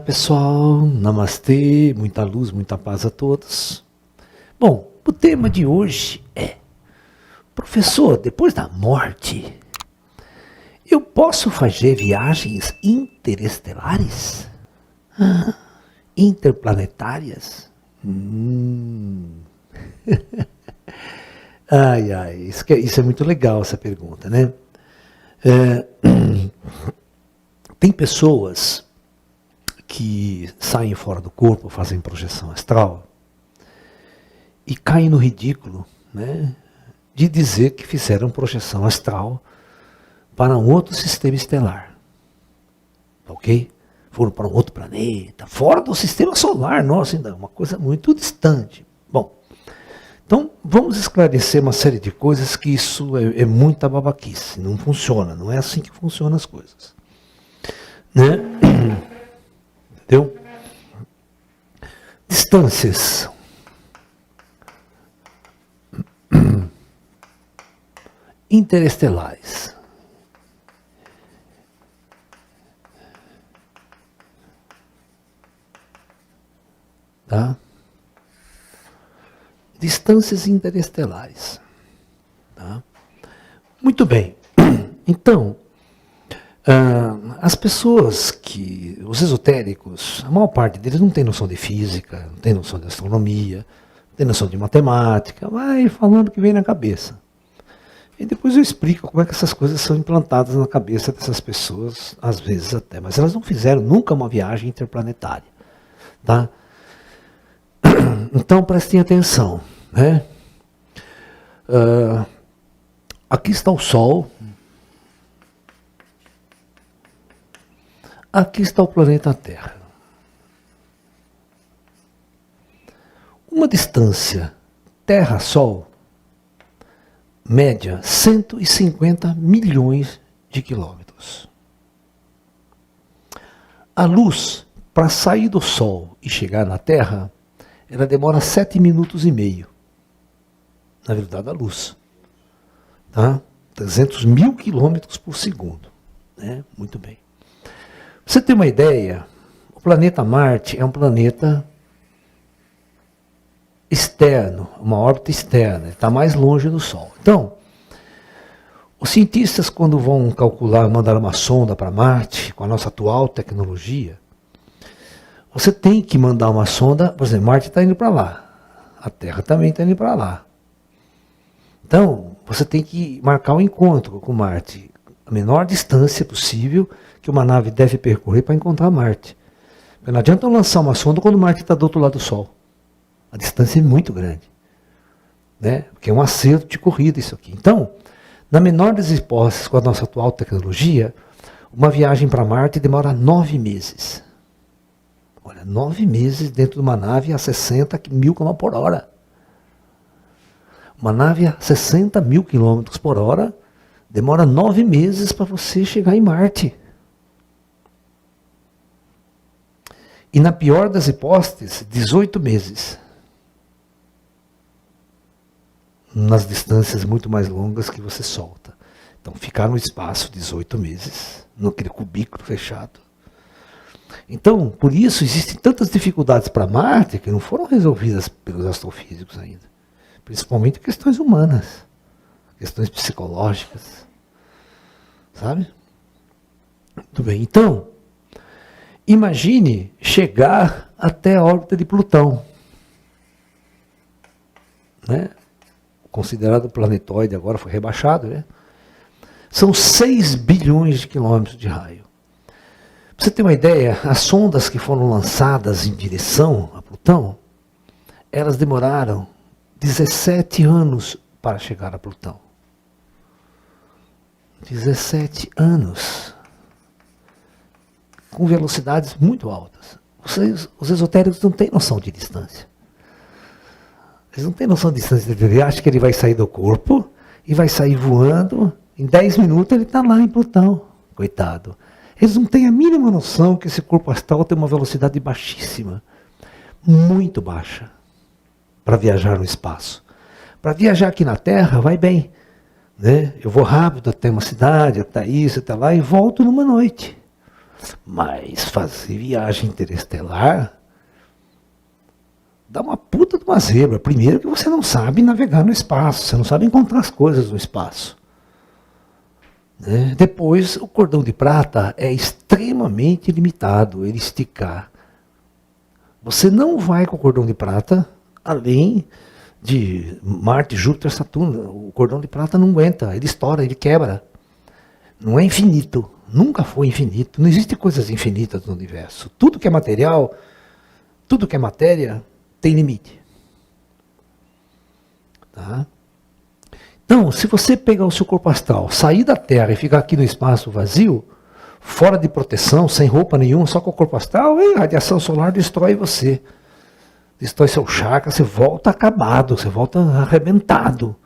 Pessoal, namastê, muita luz, muita paz a todos. Bom, o tema de hoje é: professor, depois da morte, eu posso fazer viagens interestelares? Interplanetárias? Isso é muito legal, essa pergunta, né? Tem pessoas que saem fora do corpo, fazem projeção astral e caem no ridículo, né, de dizer que fizeram projeção astral para um outro sistema estelar. Ok? Foram para um outro planeta, fora do sistema solar, nossa, ainda é uma coisa muito distante. Bom, então vamos esclarecer uma série de coisas que isso é muita babaquice, não funciona, não é assim que funcionam as coisas. Né? Entendeu? Distâncias. Interestelares. Tá? Distâncias interestelares. Tá? Muito bem. Então, as pessoas os esotéricos, a maior parte deles não tem noção de física, não tem noção de astronomia, não tem noção de matemática, vai falando o que vem na cabeça. E depois eu explico como é que essas coisas são implantadas na cabeça dessas pessoas, às vezes até, mas elas não fizeram nunca uma viagem interplanetária. Tá? Então prestem atenção. Né? Aqui está o Sol. Aqui está o planeta Terra. Uma distância Terra-Sol, média 150 milhões de quilômetros. A luz, para sair do Sol e chegar na Terra, ela demora 7 minutos e meio. Na verdade, a luz. Tá? 300 mil quilômetros por segundo. Né? Muito bem. Pra você ter uma ideia, o planeta Marte é um planeta externo, uma órbita externa, ele está mais longe do Sol. Então, os cientistas, quando vão calcular, mandar uma sonda para Marte, com a nossa atual tecnologia, você tem que mandar uma sonda, por exemplo, Marte está indo para lá, a Terra também está indo para lá. Então, você tem que marcar um encontro com Marte, a menor distância possível que uma nave deve percorrer para encontrar Marte. Porque não adianta eu lançar uma sonda quando Marte está do outro lado do Sol. A distância é muito grande. Né? Porque é um acerto de corrida isso aqui. Então, na menor das hipóteses, com a nossa atual tecnologia, uma viagem para Marte demora 9 meses. Olha, 9 meses dentro de uma nave a 60 mil km por hora. Uma nave a 60 mil km por hora demora 9 meses para você chegar em Marte. E na pior das hipóteses, 18 meses. Nas distâncias muito mais longas que você solta. Então, ficar no espaço 18 meses, naquele cubículo fechado. Então, por isso, existem tantas dificuldades para Marte que não foram resolvidas pelos astrofísicos ainda. Principalmente questões humanas, questões psicológicas. Sabe? Muito bem. Então, imagine chegar até a órbita de Plutão. Né? Considerado planetoide, agora foi rebaixado, né? São 6 bilhões de quilômetros de raio. Para você ter uma ideia, as sondas que foram lançadas em direção a Plutão, elas demoraram 17 anos para chegar a Plutão. 17 anos. Com velocidades muito altas. Os esotéricos não têm noção de distância. Eles não têm noção de distância. Ele acha que ele vai sair do corpo e vai sair voando. Em 10 minutos ele está lá em Plutão. Coitado. Eles não têm a mínima noção que esse corpo astral tem uma velocidade baixíssima. Muito baixa. Para viajar no espaço. Para viajar aqui na Terra, vai bem. Né? Eu vou rápido até uma cidade, até isso, até lá, e volto numa noite. Mas fazer viagem interestelar dá uma puta de uma zebra. Primeiro que você não sabe navegar no espaço, você não sabe encontrar as coisas no espaço. Né? Depois, o cordão de prata é extremamente limitado, ele esticar. Você não vai com o cordão de prata além de Marte, Júpiter, Saturno. O cordão de prata não aguenta, ele estoura, ele quebra. Não é infinito, nunca foi infinito. Não existe coisas infinitas no universo. Tudo que é material, tudo que é matéria, tem limite. Tá? Então, se você pegar o seu corpo astral, sair da Terra e ficar aqui no espaço vazio, fora de proteção, sem roupa nenhuma, só com o corpo astral, a radiação solar destrói você. Destrói seu chakra, você volta acabado, você volta arrebentado.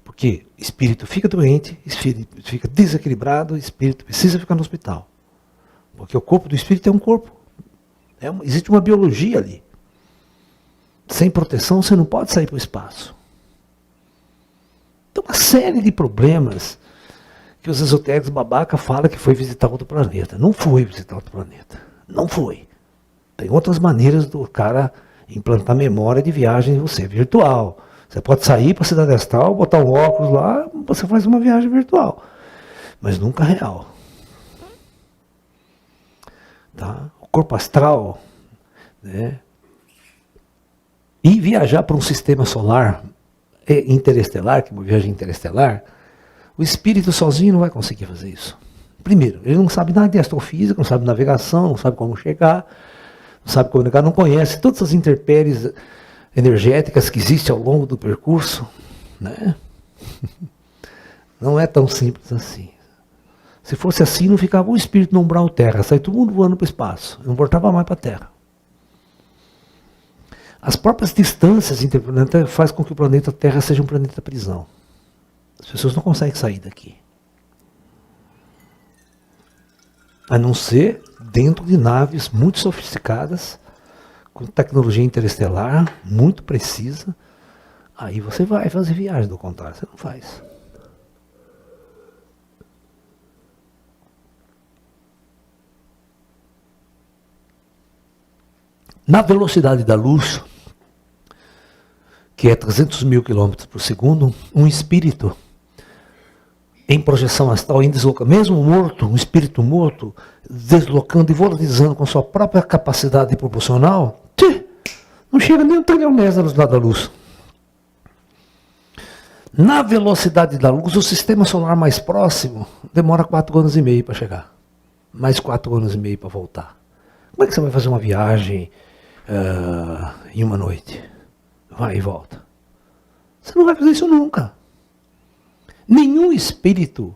Porque espírito fica doente, espírito fica desequilibrado, espírito precisa ficar no hospital. Porque o corpo do espírito é um corpo. Existe uma biologia ali. Sem proteção você não pode sair para o espaço. Então uma série de problemas que os esotéricos babaca falam que foi visitar outro planeta. Não foi visitar outro planeta. Não foi. Tem outras maneiras do cara implantar memória de viagem em você, virtual. Você pode sair para a cidade astral, botar um óculos lá, você faz uma viagem virtual. Mas nunca real. Tá? O corpo astral, né? E viajar para um sistema solar interestelar, que é uma viagem interestelar, o espírito sozinho não vai conseguir fazer isso. Primeiro, ele não sabe nada de astrofísica, não sabe navegação, não sabe como chegar, não sabe comunicar, não conhece todas as intempéries energéticas que existem ao longo do percurso. Né? Não é tão simples assim. Se fosse assim, não ficava o espírito no umbral terra, saia todo mundo voando para o espaço, não voltava mais para a Terra. As próprias distâncias entre o planeta fazem com que o planeta Terra seja um planeta prisão. As pessoas não conseguem sair daqui. A não ser dentro de naves muito sofisticadas, com tecnologia interestelar, muito precisa. Aí você vai fazer viagem, do contrário, você não faz. Na velocidade da luz, que é 300 mil quilômetros por segundo, um espírito em projeção astral, em deslocamento, mesmo morto, um espírito morto, deslocando e volatilizando com sua própria capacidade proporcional, não chega nem 1 trilhão da velocidade da luz. Na velocidade da luz, o sistema solar mais próximo demora 4 anos e meio para chegar. Mais 4 anos e meio para voltar. Como é que você vai fazer uma viagem em uma noite? Vai e volta. Você não vai fazer isso nunca. Nenhum espírito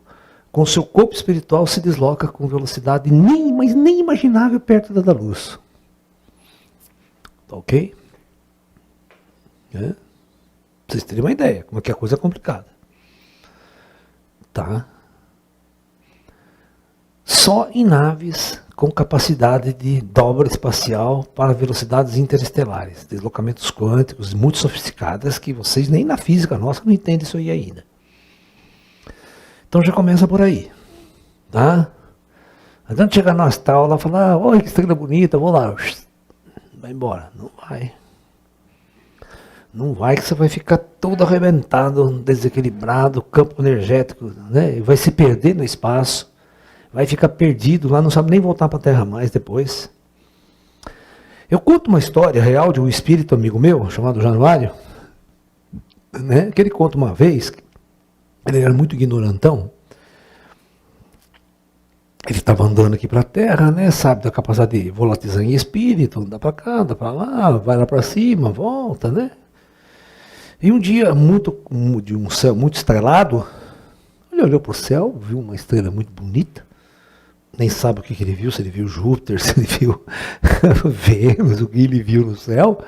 com seu corpo espiritual se desloca com velocidade mas nem imaginável perto da luz. Tá ok? Pra vocês terem uma ideia, como é que a coisa é complicada. Tá? Só em naves com capacidade de dobra espacial para velocidades interestelares, deslocamentos quânticos muito sofisticadas que vocês nem na física nossa não entendem isso aí ainda. Então já começa por aí, tá? Adianta chegar no astral lá e falar, olha que estrela bonita, vou lá, vai embora. Não vai. Não vai, que você vai ficar todo arrebentado, desequilibrado, campo energético, né? Vai se perder no espaço. Vai ficar perdido lá, não sabe nem voltar para a Terra mais depois. Eu conto uma história real de um espírito amigo meu, chamado Januário, né, que ele conta uma vez, ele era muito ignorantão, ele estava andando aqui para a Terra, né, sabe da capacidade de volatilizar em espírito, anda para cá, anda para lá, vai lá para cima, volta, né. E um dia, de um céu muito estrelado, ele olhou para o céu, viu uma estrela muito bonita, nem sabe o que ele viu, se ele viu Júpiter, se ele viu Vênus, o que ele viu no céu,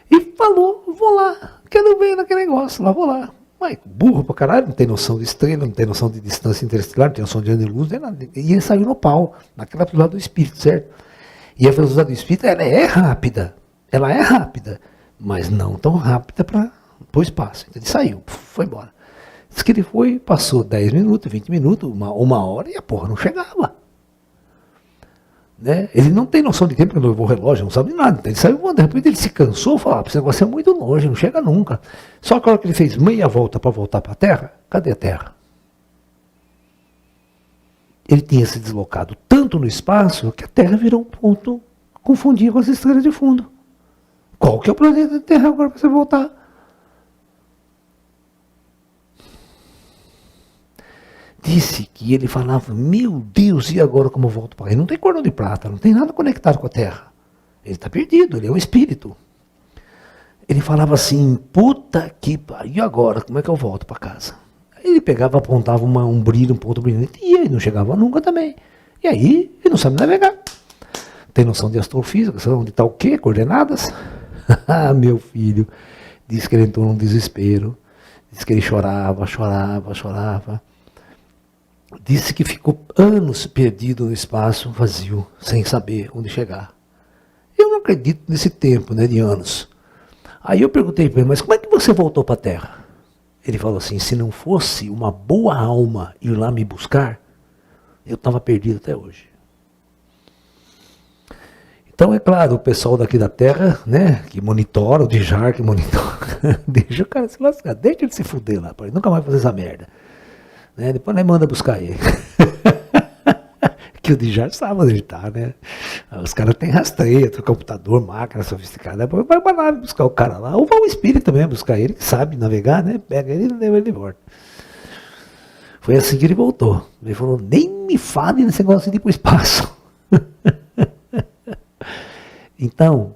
e falou, vou lá, quero ver naquele negócio, lá vou lá. Mas burro pra caralho, não tem noção de estrela, não tem noção de distância interestelar, não tem noção de ano de luz, nem nada. E ele saiu no pau, naquela velocidade do espírito, certo? E a velocidade do espírito, ela é rápida, mas não tão rápida para o espaço. Então ele saiu, foi embora. Diz que ele foi, passou 10 minutos, 20 minutos, uma hora e a porra não chegava. Né? Ele não tem noção de tempo, ele levou o relógio, não sabe nada. Ele saiu voando, de repente ele se cansou, falou, esse negócio é muito longe, não chega nunca. Só que a hora que ele fez meia volta para voltar para a Terra, cadê a Terra? Ele tinha se deslocado tanto no espaço que a Terra virou um ponto, confundia com as estrelas de fundo. Qual que é o planeta Terra agora para você voltar? Disse que ele falava, meu Deus, e agora como eu volto para aí? Não tem cordão de prata, não tem nada conectado com a Terra. Ele está perdido, ele é um espírito. Ele falava assim, puta que pariu, e agora, como é que eu volto para casa? Aí ele pegava, apontava um brilho, um ponto brilhante, e aí não chegava nunca também. E aí, ele não sabe navegar. Tem noção de astrofísica, sabe onde está o quê? Coordenadas? Ah, meu filho, disse que ele entrou num desespero, disse que ele chorava. Disse que ficou anos perdido no espaço vazio, sem saber onde chegar. Eu não acredito nesse tempo, né, de anos. Aí eu perguntei para ele, mas como é que você voltou para a Terra? Ele falou assim, se não fosse uma boa alma ir lá me buscar, eu estava perdido até hoje. Então, é claro, o pessoal daqui da Terra, né, que monitora, o Djar que monitora, deixa o cara se lascar, deixa ele se fuder lá, para ele nunca mais fazer essa merda. Né? Depois nós manda buscar ele. Que o Djar sabe onde ele está, né? Os caras têm rastreio, tem computador, máquina sofisticada. Depois vai pra nave buscar o cara lá. Ou vai o espírito também buscar ele, que sabe navegar, né? Pega ele e leva ele de volta. Foi assim que ele voltou. Ele falou, nem me fale nesse negócio de ir pro espaço. Então,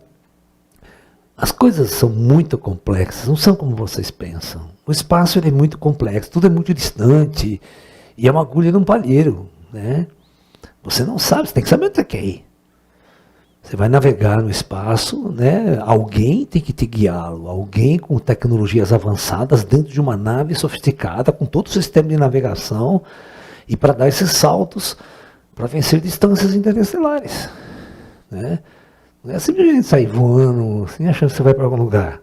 as coisas são muito complexas, não são como vocês pensam. O espaço ele é muito complexo, tudo é muito distante, e é uma agulha num palheiro, né? Você não sabe, você tem que saber onde você quer ir. Você vai navegar no espaço, né? Alguém tem que te guiá-lo, alguém com tecnologias avançadas dentro de uma nave sofisticada, com todo o sistema de navegação, e para dar esses saltos, para vencer distâncias interestelares, né? Não é simplesmente sair voando, assim, achando que você vai para algum lugar.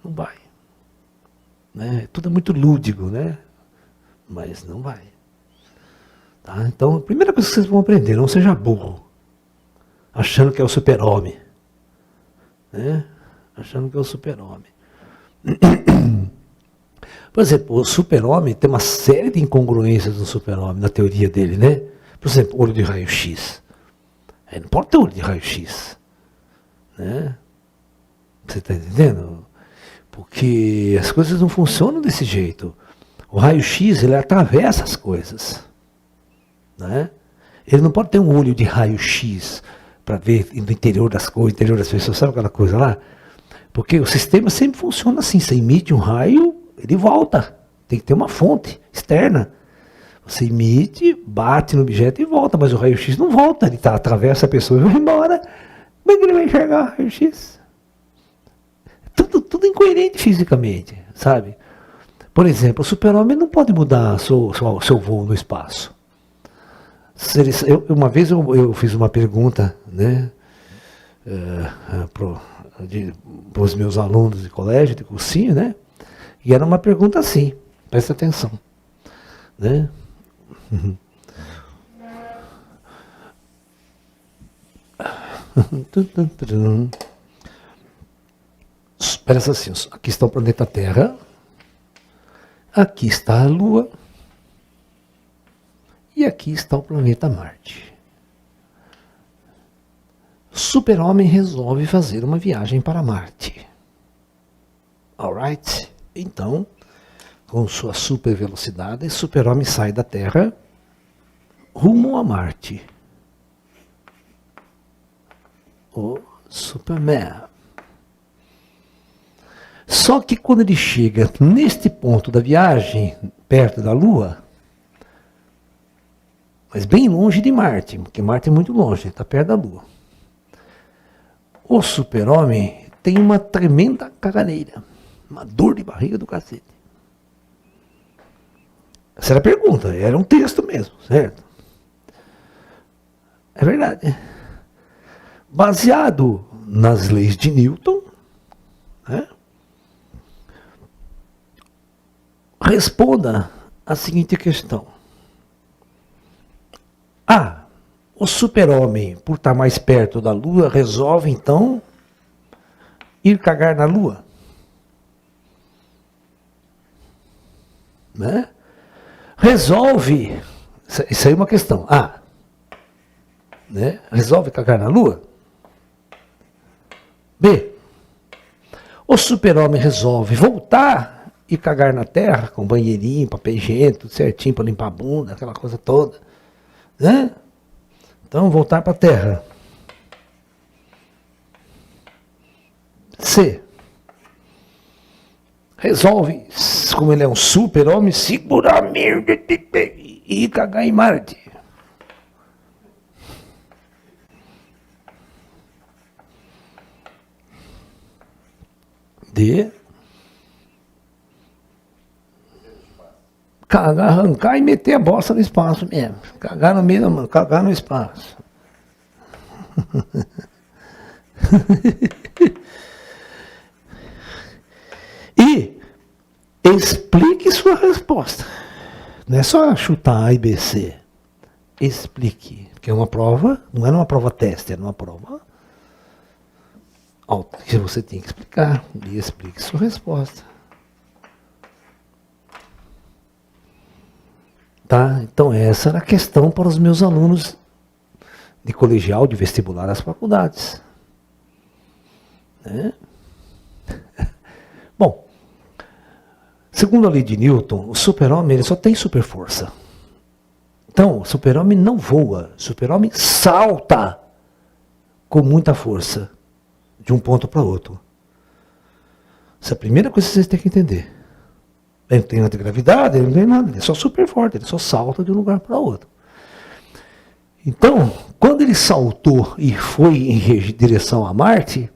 Não vai. Né? Tudo é muito lúdico, né? Mas não vai. Tá? Então, a primeira coisa que vocês vão aprender, não seja burro. Achando que é o super-homem. Né? Achando que é o super-homem. Por exemplo, o super-homem tem uma série de incongruências no super-homem, na teoria dele, né? Por exemplo, olho de raio-x. Não pode ter olho de raio-x. Né? Você está entendendo? Porque as coisas não funcionam desse jeito. O raio-x, ele atravessa as coisas. Né? Ele não pode ter um olho de raio-x para ver no interior das coisas, interior das pessoas, sabe aquela coisa lá? Porque o sistema sempre funciona assim, você emite um raio, ele volta. Tem que ter uma fonte externa. Você emite, bate no objeto e volta, mas o raio-x não volta, ele atravessa a pessoa e vai embora. Como é que ele vai enxergar o raio-x? Tudo incoerente fisicamente, sabe? Por exemplo, o super-homem não pode mudar seu voo no espaço. Uma vez eu fiz uma pergunta, né, para os meus alunos de colégio, de cursinho, né, e era uma pergunta assim, presta atenção, né? Parece assim, aqui está o planeta Terra, aqui está a Lua e aqui está o planeta Marte. O super-homem resolve fazer uma viagem para Marte. Alright? Então, com sua super velocidade, o super-homem sai da Terra rumo a Marte. O Superman. Só que quando ele chega neste ponto da viagem, perto da Lua, mas bem longe de Marte, porque Marte é muito longe, está perto da Lua. O super-homem tem uma tremenda caganeira, uma dor de barriga do cacete. Essa era a pergunta, era um texto mesmo, certo? É verdade. Baseado nas leis de Newton, né? Responda a seguinte questão. A. O super-homem, por estar mais perto da Lua, resolve então ir cagar na Lua. Né? Resolve, isso aí é uma questão. Né? Resolve cagar na Lua? B. O super-homem resolve voltar e cagar na Terra, com banheirinho, papel higiênico, tudo certinho para limpar a bunda, aquela coisa toda. Né? Então, voltar para a Terra. C. Resolve, como ele é um super-homem, segurar a merda e cagar em Marte. D. Cagar, arrancar e meter a bosta no espaço mesmo. Cagar no meio da mão, cagar no espaço. E explique sua resposta. Não é só chutar A e B, C. Explique. Porque é uma prova, não era uma prova teste, era uma prova que você tem que explicar. E explique sua resposta. Tá? Então essa era a questão para os meus alunos de colegial, de vestibular das faculdades. Né? Bom, segundo a lei de Newton, o super-homem ele só tem super força. Então, o super-homem não voa, o super-homem salta com muita força de um ponto para outro. Essa é a primeira coisa que vocês têm que entender. Ele não tem antigravidade, ele não tem nada, ele é só super forte, ele só salta de um lugar para outro. Então, quando ele saltou e foi em direção a Marte,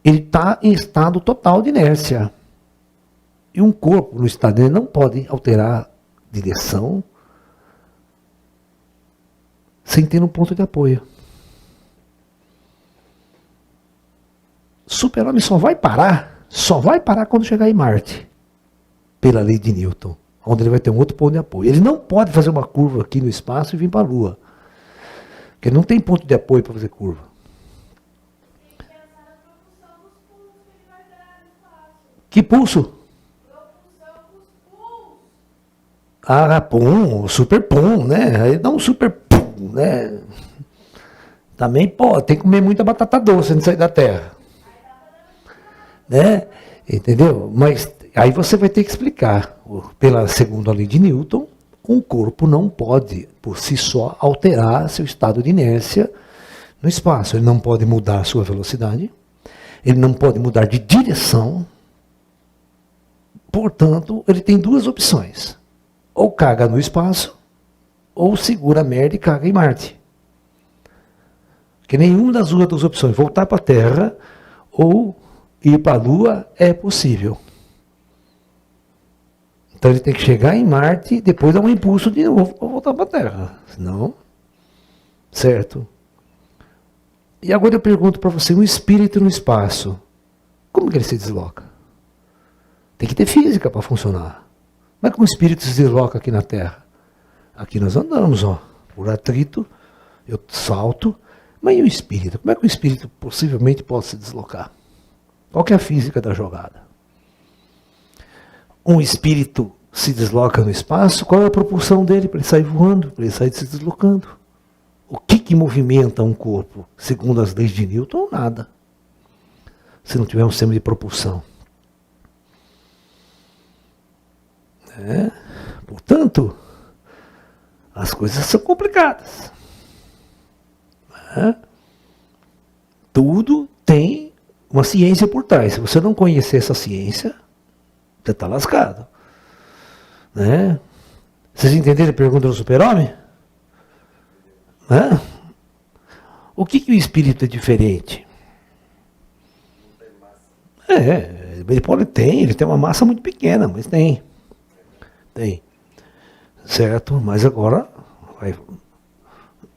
ele está em estado total de inércia. E um corpo no estado dele não pode alterar direção sem ter um ponto de apoio. Super-homem só vai parar quando chegar em Marte. Pela lei de Newton, onde ele vai ter um outro ponto de apoio. Ele não pode fazer uma curva aqui no espaço e vir para a Lua. Porque ele não tem ponto de apoio para fazer curva. Que pulso? Pum, super pum, né? Aí dá um super pum, né? Também pode, tem que comer muita batata doce antes de sair da Terra. Né? Entendeu? Mas aí você vai ter que explicar, pela segunda lei de Newton, um corpo não pode, por si só, alterar seu estado de inércia no espaço. Ele não pode mudar a sua velocidade, ele não pode mudar de direção. Portanto, ele tem duas opções. Ou caga no espaço, ou segura a merda e caga em Marte. Porque nenhuma das duas opções, voltar para a Terra ou ir para a Lua, é possível. Então ele tem que chegar em Marte e depois dar um impulso de novo para voltar para a Terra. Senão, certo? E agora eu pergunto para você, um espírito no espaço, como que ele se desloca? Tem que ter física para funcionar. Como é que um espírito se desloca aqui na Terra? Aqui nós andamos, ó, por atrito, eu salto, mas e o espírito? Como é que o espírito possivelmente pode se deslocar? Qual que é a física da jogada? Um espírito se desloca no espaço, qual é a propulsão dele para ele sair voando, para ele sair se deslocando? O que movimenta um corpo? Segundo as leis de Newton, nada. Se não tiver um sistema de propulsão. Portanto, as coisas são complicadas. Tudo tem uma ciência por trás. Se você não conhecer essa ciência, você está lascado. Né? Vocês entenderam a pergunta do super-homem? O que o espírito é diferente? Ele pode ter, ele tem uma massa muito pequena, mas tem. Tem. Certo? Mas agora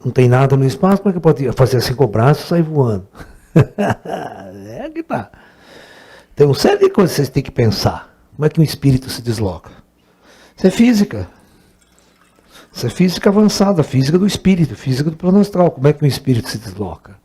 não tem nada no espaço, como é que pode fazer assim com o braço e sair voando? É que tá. Tem uma série de coisas que vocês têm que pensar. Como é que um espírito se desloca? Isso é física. Isso é física avançada, física do espírito, física do plano astral. Como é que o espírito se desloca?